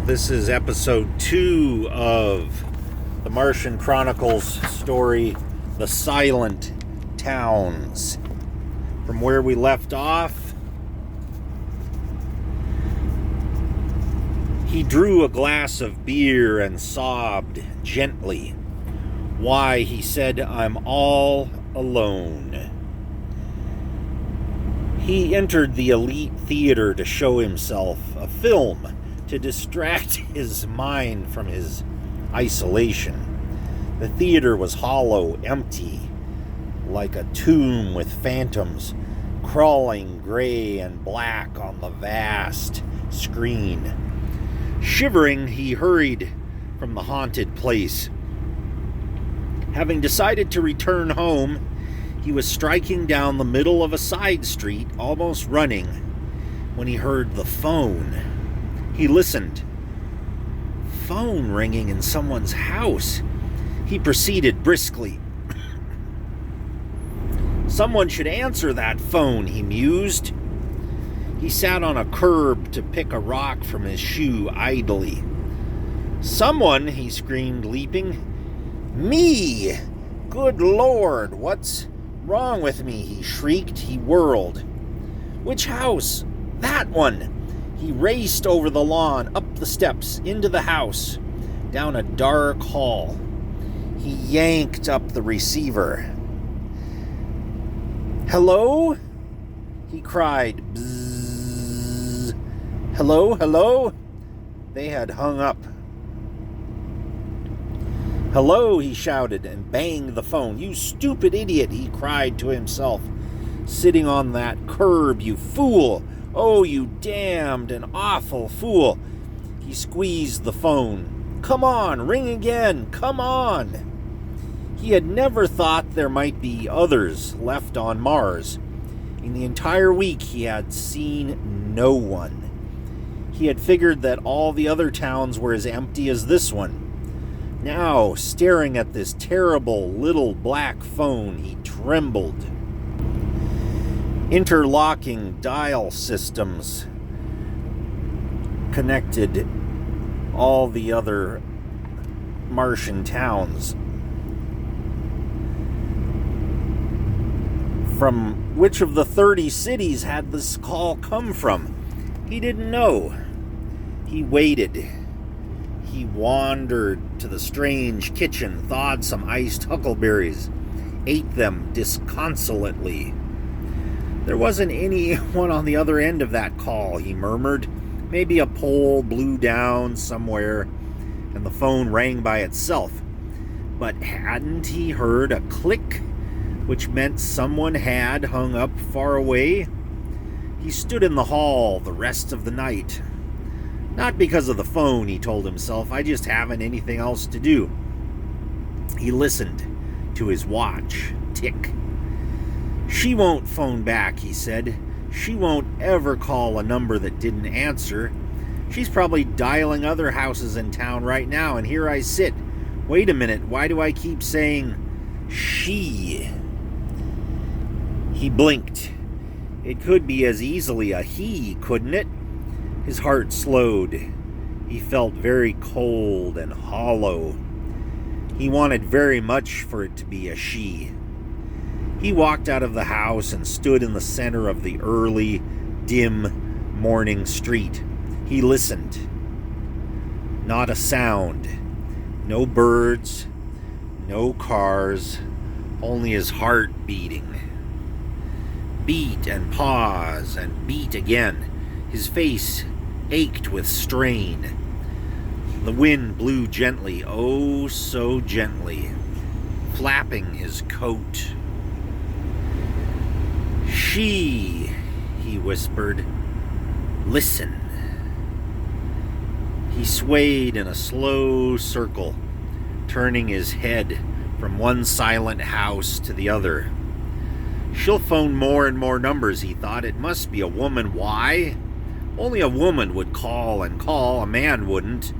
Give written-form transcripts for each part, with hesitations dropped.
This is episode 2 of the Martian Chronicles story, The Silent Towns. From where we left off, he drew a glass of beer and sobbed gently. Why, he said, I'm all alone. He entered the elite theater to show himself a film to distract his mind from his isolation. The theater was hollow, empty, like a tomb with phantoms crawling gray and black on the vast screen. Shivering, he hurried from the haunted place. Having decided to return home, he was striking down the middle of a side street, almost running, when he heard the phone. He listened. Phone ringing in someone's house. He proceeded briskly. Someone should answer that phone, he mused. He sat on a curb to pick a rock from his shoe idly. Someone, he screamed, leaping. Me! Good Lord, what's wrong with me? He shrieked. He whirled. Which house? That one! He raced over the lawn, up the steps, into the house, down a dark hall. He yanked up the receiver. Hello? He cried. Bzzz. Hello, hello? They had hung up. Hello, he shouted and banged the phone. You stupid idiot, he cried to himself. Sitting on that curb, you fool. Oh, you damned and awful fool. He squeezed the phone. Come on, ring again, come on. He had never thought there might be others left on Mars. In the entire week, he had seen no one. He had figured that all the other towns were as empty as this one. Now, staring at this terrible little black phone, he trembled. Interlocking dial systems connected all the other Martian towns. From which of the 30 cities had this call come from? He didn't know. He waited. He wandered to the strange kitchen, thawed some iced huckleberries, ate them disconsolately. There wasn't anyone on the other end of that call, he murmured. Maybe a pole blew down somewhere, and the phone rang by itself. But hadn't he heard a click, which meant someone had hung up far away? He stood in the hall the rest of the night. Not because of the phone, he told himself. I just haven't anything else to do. He listened to his watch tick. She won't phone back, he said. She won't ever call a number that didn't answer. She's probably dialing other houses in town right now, and here I sit. Wait a minute, why do I keep saying she? He blinked. It could be as easily a he, couldn't it? His heart slowed. He felt very cold and hollow. He wanted very much for it to be a she. He walked out of the house and stood in the center of the early, dim morning street. He listened. Not a sound. No birds. No cars. Only his heart beating. Beat and pause and beat again. His face ached with strain. The wind blew gently, oh so gently, flapping his coat. She, he whispered, listen. He swayed in a slow circle, turning his head from one silent house to the other. She'll phone more and more numbers, he thought. It must be a woman. Why? Only a woman would call and call. A man wouldn't.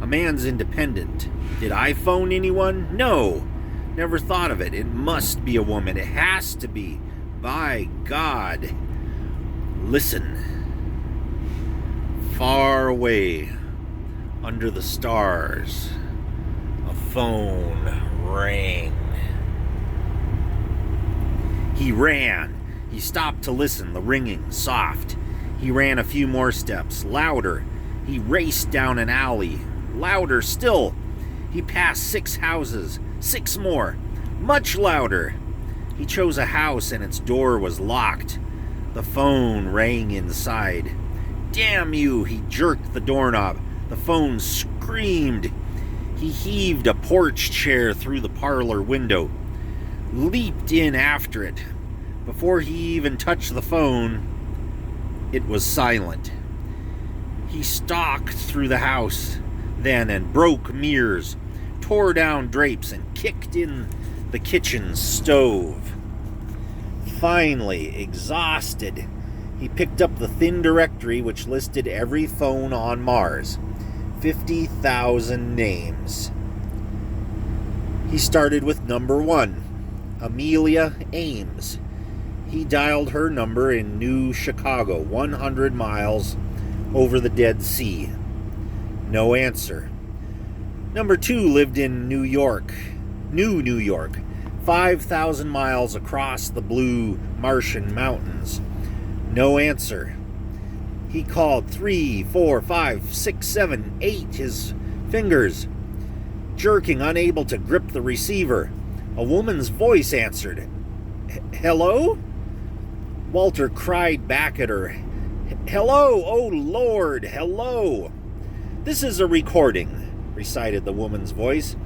A man's independent. Did I phone anyone? No. Never thought of it. It must be a woman. It has to be. By God. Listen. Far away, under the stars, a phone rang. He ran. He stopped to listen, the ringing soft. He ran a few more steps, louder. He raced down an alley, louder still. He passed 6 houses, 6 more, much louder. He chose a house and its door was locked. The phone rang inside. Damn you! He jerked the doorknob. The phone screamed. He heaved a porch chair through the parlor window, leaped in after it. Before he even touched the phone, it was silent. He stalked through the house then and broke mirrors, tore down drapes, and kicked in the kitchen stove. Finally, exhausted, he picked up the thin directory which listed every phone on Mars. 50,000 names. He started with number 1, Amelia Ames. He dialed her number in New Chicago, 100 miles over the Dead Sea. No answer. Number 2 lived in New York, 5,000 miles across the blue Martian mountains. No answer. He called 3, 4, 5, 6, 7, 8, his fingers jerking, unable to grip the receiver. A woman's voice answered. Hello? Walter cried back at her. Hello, oh Lord, hello. This is a recording, recited the woman's voice.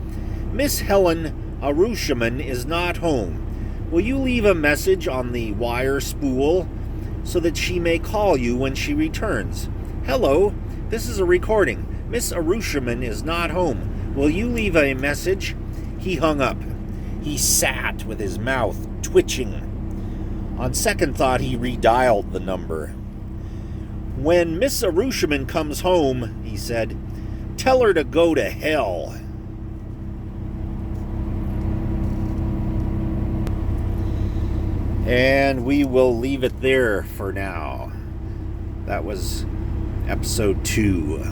Miss Helen Arushaman is not home. Will you leave a message on the wire spool so that she may call you when she returns? Hello, this is a recording. Miss Arushaman is not home. Will you leave a message? He hung up. He sat with his mouth twitching. On second thought, he redialed the number. When Miss Arushaman comes home, he said, tell her to go to hell. And we will leave it there for now. That was episode 2.